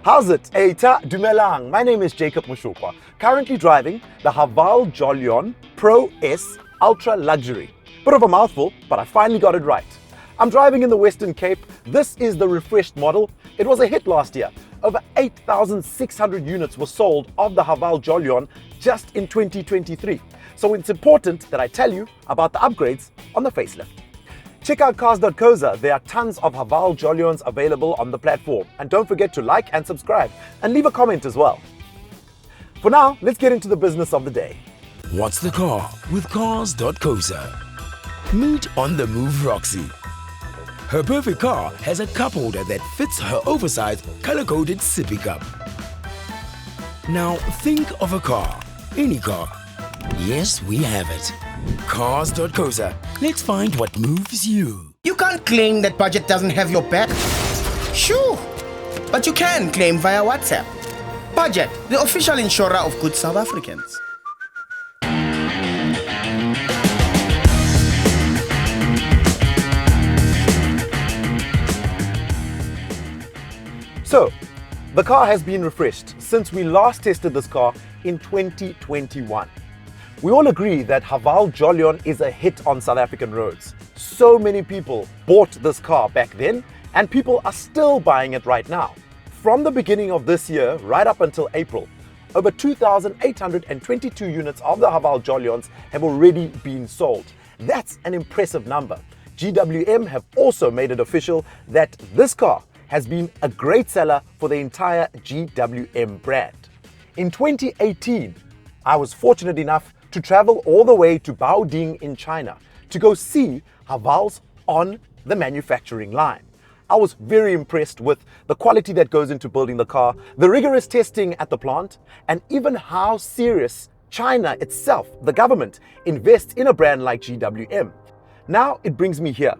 How's it? Eita Dumelang. My name is Jacob Moshokoa, currently driving the Haval Jolion Pro S Ultra Luxury. Bit of a mouthful, but I finally got it right. I'm driving in the Western Cape. This is the refreshed model. It was a hit last year. Over 8,600 units were sold of the Haval Jolion just in 2023. So it's important that I tell you about the upgrades on the facelift. Check out Cars.co.za. There are tons of Haval Jolions available on the platform. And don't forget to like and subscribe and leave a comment as well. For now, let's get into the business of the day. What's the car with Cars.co.za? Meet on the move Roxy. Her perfect car has a cup holder that fits her oversized color-coded sippy cup. Now think of a car, any car. Yes, we have it. Cars.co.za. Let's find what moves you. You can't claim that budget doesn't have your back. Sure, but you can claim via WhatsApp. Budget, the official insurer of good South Africans. So, the car has been refreshed since we last tested this car in 2021. We all agree that Haval Jolion is a hit on South African roads. So many people bought this car back then, and people are still buying it right now. From the beginning of this year, right up until April, over 2,822 units of the Haval Jolions have already been sold. That's an impressive number. GWM have also made it official that this car has been a great seller for the entire GWM brand. In 2018, I was fortunate enough to travel all the way to Baoding in China to go see Havals on the manufacturing line. I was very impressed with the quality that goes into building the car, the rigorous testing at the plant, and even how serious China itself, the government, invests in a brand like GWM. Now it brings me here.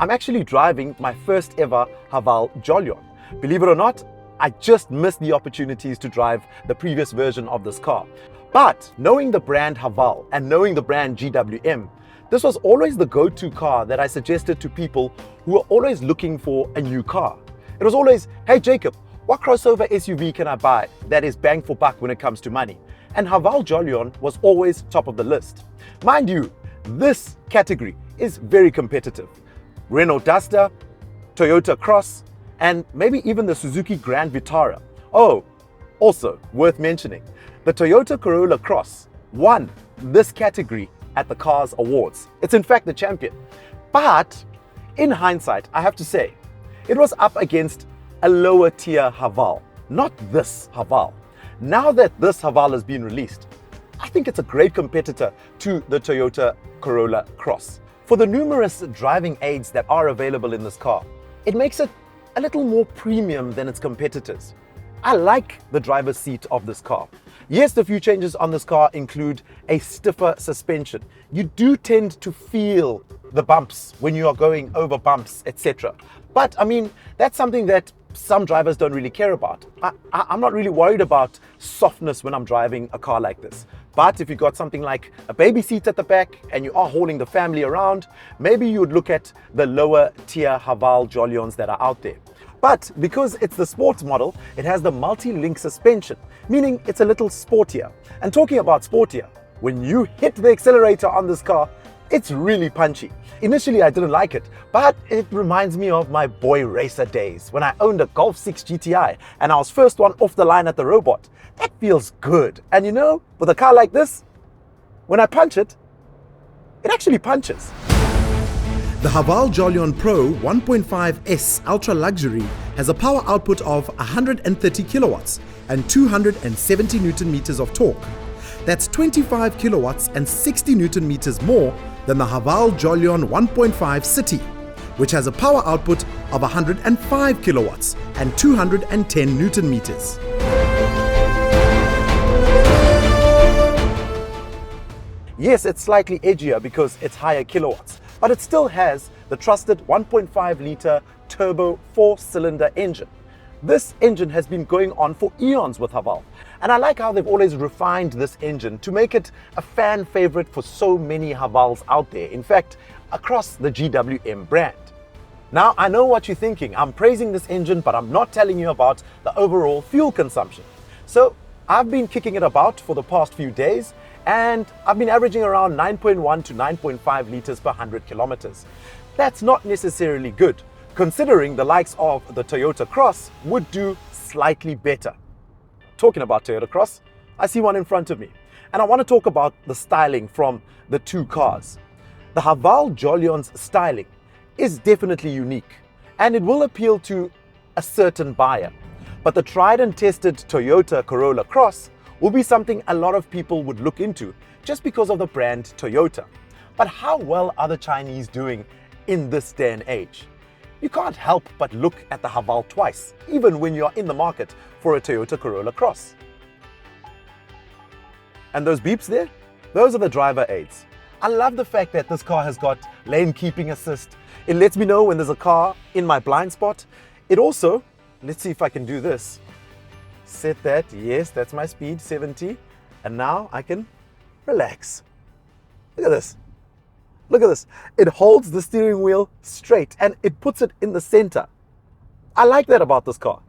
I'm actually driving my first ever Haval Jolion. Believe it or not, I just missed the opportunities to drive the previous version of this car. But knowing the brand Haval and knowing the brand GWM, this was always the go-to car that I suggested to people who were always looking for a new car. It was always, hey Jacob, what crossover SUV can I buy that is bang for buck when it comes to money? And Haval Jolion was always top of the list. Mind you, this category is very competitive. Renault Duster, Toyota Cross, and maybe even the Suzuki Grand Vitara. Oh, also worth mentioning, the Toyota Corolla Cross won this category at the Cars Awards. It's in fact the champion. But in hindsight, I have to say, it was up against a lower tier Haval, not this Haval. Now that this Haval has been released, I think it's a great competitor to the Toyota Corolla Cross. For the numerous driving aids that are available in this car, it makes it a little more premium than its competitors. I like the driver's seat of this car. Yes, the few changes on this car include a stiffer suspension. You do tend to feel the bumps when you are going over bumps, etc. But I mean, that's something that some drivers don't really care about. I'm not really worried about softness when I'm driving a car like this. But if you've got something like a baby seat at the back and you are hauling the family around, maybe you would look at the lower tier Haval Jolions that are out there. But because it's the sports model, it has the multi-link suspension, meaning it's a little sportier. And talking about sportier, when you hit the accelerator on this car, it's really punchy. Initially, I didn't like it, but it reminds me of my boy racer days when I owned a Golf 6 GTI and I was first one off the line at the robot. That feels good. And you know, with a car like this, when I punch it, it actually punches. The Haval Jolion Pro 1.5S Ultra Luxury has a power output of 130 kilowatts and 270 Newton meters of torque. That's 25 kilowatts and 60 Newton meters more than the Haval Jolion 1.5 City, which has a power output of 105 kilowatts and 210 Newton meters. Yes, it's slightly edgier because it's higher kilowatts, but it still has the trusted 1.5 litre turbo 4-cylinder engine. This engine has been going on for eons with Haval, and I like how they've always refined this engine to make it a fan favorite for so many Havals out there, in fact, across the GWM brand. Now, I know what you're thinking. I'm praising this engine, but I'm not telling you about the overall fuel consumption. So I've been kicking it about for the past few days, and I've been averaging around 9.1 to 9.5 liters per 100 kilometers. That's not necessarily good, considering the likes of the Toyota Cross would do slightly better. Talking about Toyota Cross, I see one in front of me, and I want to talk about the styling from the two cars. The Haval Jolion's styling is definitely unique, and it will appeal to a certain buyer. But the tried and tested Toyota Corolla Cross will be something a lot of people would look into just because of the brand Toyota. But how well are the Chinese doing in this day and age? You can't help but look at the Haval twice, even when you're in the market for a Toyota Corolla Cross. And those beeps there, those are the driver aids. I love the fact that this car has got lane keeping assist. It lets me know when there's a car in my blind spot. It also, let's see if I can do this. Set that, yes, that's my speed, 70. And now I can relax. Look at this. Look at this. It holds the steering wheel straight and it puts it in the center. I like that about this car.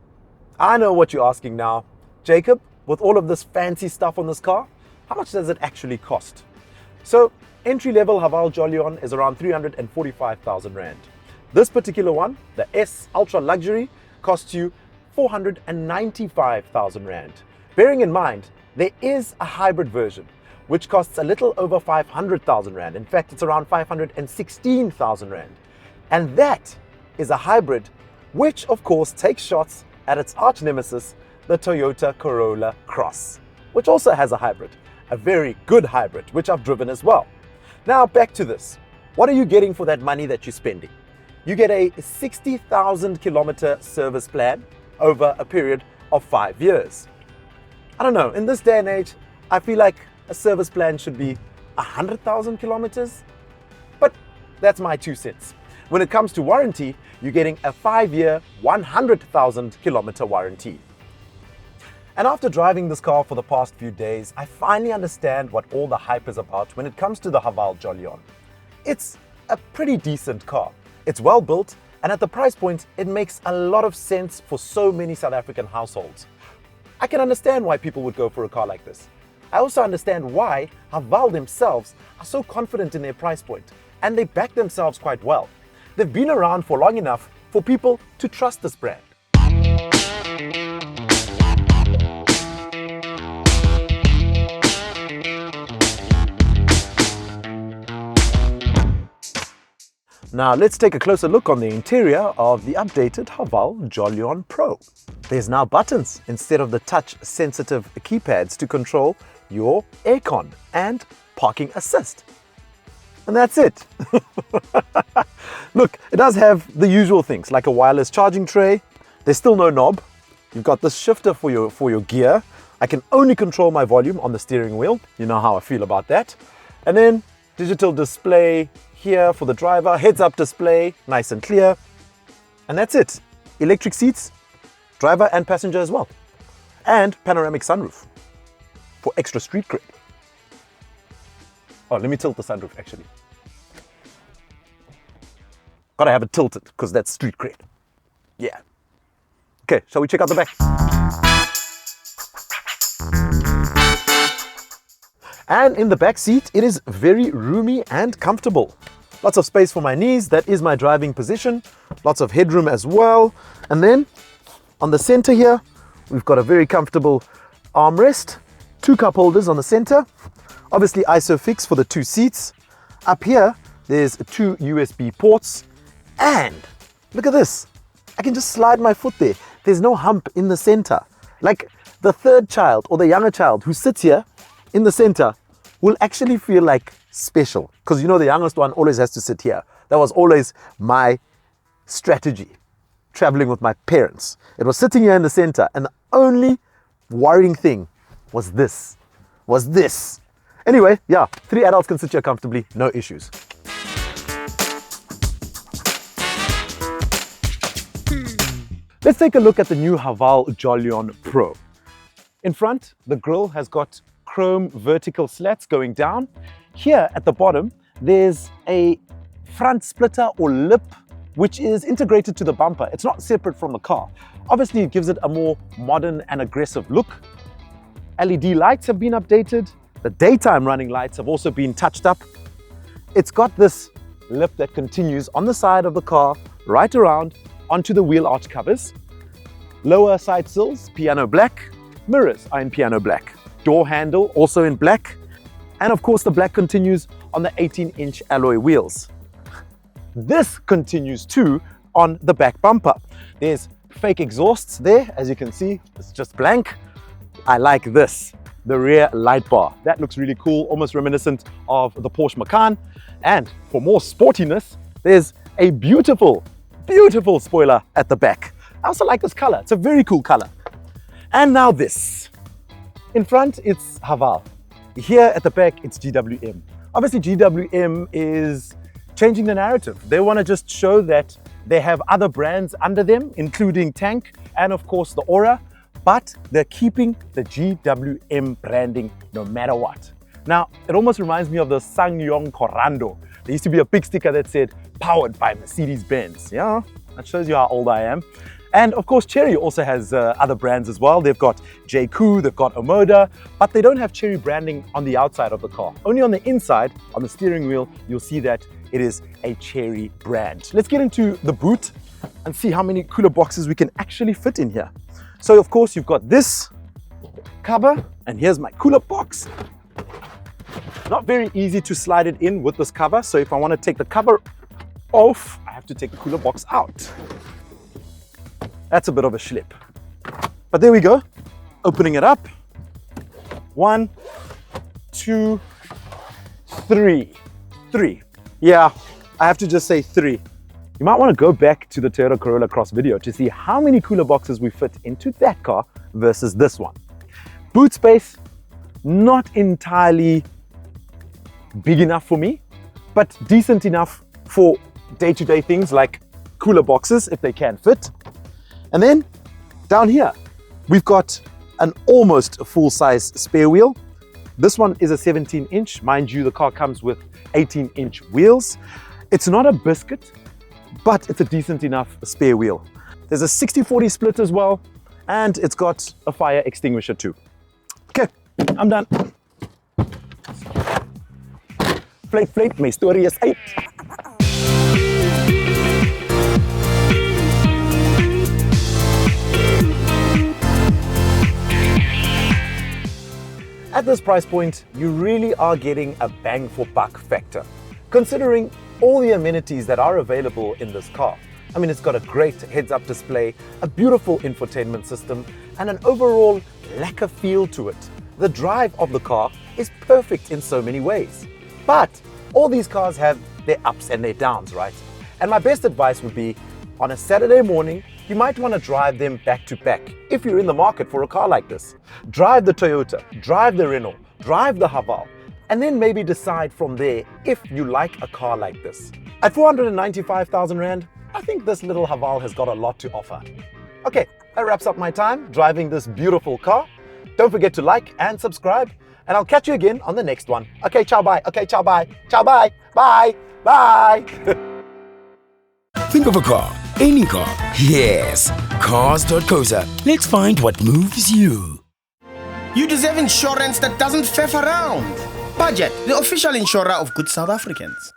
I know what you're asking now. Jacob, with all of this fancy stuff on this car, how much does it actually cost? So, entry-level Haval Jolion is around 345,000 Rand. This particular one, the S Ultra Luxury, costs you 495,000 Rand. Bearing in mind, there is a hybrid version, which costs a little over 500,000 Rand. In fact, it's around 516,000 Rand. And that is a hybrid, which of course takes shots at its arch nemesis, the Toyota Corolla Cross, which also has a hybrid, a very good hybrid, which I've driven as well. Now back to this. What are you getting for that money that you're spending? You get a 60,000 kilometer service plan over a period of 5 years. I don't know, in this day and age, I feel like a service plan should be 100,000 kilometers, but that's my 2 cents. When it comes to warranty, you're getting a 5-year, 100,000 kilometer warranty. And after driving this car for the past few days, I finally understand what all the hype is about when it comes to the Haval Jolion. It's a pretty decent car. It's well built, and at the price point, it makes a lot of sense for so many South African households. I can understand why people would go for a car like this. I also understand why Haval themselves are so confident in their price point, and they back themselves quite well. They've been around for long enough for people to trust this brand. Now let's take a closer look on the interior of the updated Haval Jolion Pro. There's now buttons instead of the touch-sensitive keypads to control your aircon and parking assist. And that's it. Look, it does have the usual things like a wireless charging tray. There's still no knob. You've got this shifter for your gear. I can only control my volume on the steering wheel. You know how I feel about that. And then digital display here for the driver, heads-up display, nice and clear. And that's it. Electric seats, driver and passenger as well. And panoramic sunroof for extra street cred. Oh, let me tilt the sunroof actually. Gotta have it tilted because that's street cred. Yeah. Okay, shall we check out the back? And in the back seat, it is very roomy and comfortable. Lots of space for my knees, that is my driving position. Lots of headroom as well. And then on the center here, we've got a very comfortable armrest, 2 cup holders on the center, obviously ISOFIX for the 2 seats. Up here, there's 2 USB ports, and look at this. I can just slide my foot there. There's no hump in the center. Like the third child or the younger child who sits here in the center will actually feel like special, because you know the youngest one always has to sit here. That was always my strategy traveling with my parents. It was sitting here in the center, and the only worrying thing was this. Anyway, yeah, 3 adults can sit here comfortably, no issues. Let's take a look at the new Haval Jolion Pro. In front, the grille has got chrome vertical slats going down. Here at the bottom, there's a front splitter or lip which is integrated to the bumper. It's not separate from the car. Obviously, it gives it a more modern and aggressive look. LED lights have been updated. The daytime running lights have also been touched up. It's got this lip that continues on the side of the car, right around onto the wheel arch covers. Lower side sills, piano black. Mirrors are in piano black. Door handle also in black. And of course, the black continues on the 18-inch alloy wheels. This continues too on the back bumper. There's fake exhausts there, as you can see, it's just blank. I like this, the rear light bar. That looks really cool, almost reminiscent of the Porsche Macan. And for more sportiness, there's a beautiful, beautiful spoiler at the back. I also like this color, it's a very cool color. And now this. In front, it's Haval. Here at the back, it's GWM. Obviously, GWM is changing the narrative. They want to just show that they have other brands under them, including Tank and of course the Aura, but they're keeping the GWM branding no matter what. Now, it almost reminds me of the SsangYong Corando. There used to be a big sticker that said, powered by Mercedes-Benz. Yeah, that shows you how old I am. And of course, Chery also has other brands as well. They've got JQ, they've got Omoda, but they don't have Chery branding on the outside of the car. Only on the inside, on the steering wheel, you'll see that it is a Chery brand. Let's get into the boot and see how many cooler boxes we can actually fit in here. So of course, you've got this cover, and here's my cooler box. Not very easy to slide it in with this cover. So if I want to take the cover off, I have to take the cooler box out. That's a bit of a schlep. But there we go. Opening it up. 1, 2, 3. 3. Yeah, I have to just say 3. You might want to go back to the Toyota Corolla Cross video to see how many cooler boxes we fit into that car versus this one. Boot space, not entirely big enough for me, but decent enough for day-to-day things like cooler boxes if they can fit. And then down here, we've got an almost full-size spare wheel. This one is a 17-inch. Mind you, the car comes with 18-inch wheels. It's not a biscuit, but it's a decent enough spare wheel. There's a 60/40 split as well, and it's got a fire extinguisher too. Okay, I'm done. Flight, my story is 8. At this price point, you really are getting a bang for buck factor, considering all the amenities that are available in this car. I mean, it's got a great heads-up display, a beautiful infotainment system, and an overall lacquer feel to it. The drive of the car is perfect in so many ways. But all these cars have their ups and their downs, right? And my best advice would be, on a Saturday morning, you might want to drive them back to back if you're in the market for a car like this. Drive the Toyota, drive the Renault, drive the Haval, and then maybe decide from there if you like a car like this. At 495,000 Rand, I think this little Haval has got a lot to offer. Okay, that wraps up my time driving this beautiful car. Don't forget to like and subscribe, and I'll catch you again on the next one. Okay, ciao, bye. Okay, ciao, bye. Ciao, bye. Bye. Bye. Think of a car, any car. Yes, Cars.co.za. Let's find what moves you. You deserve insurance that doesn't faff around. Budget, the official insurer of good South Africans.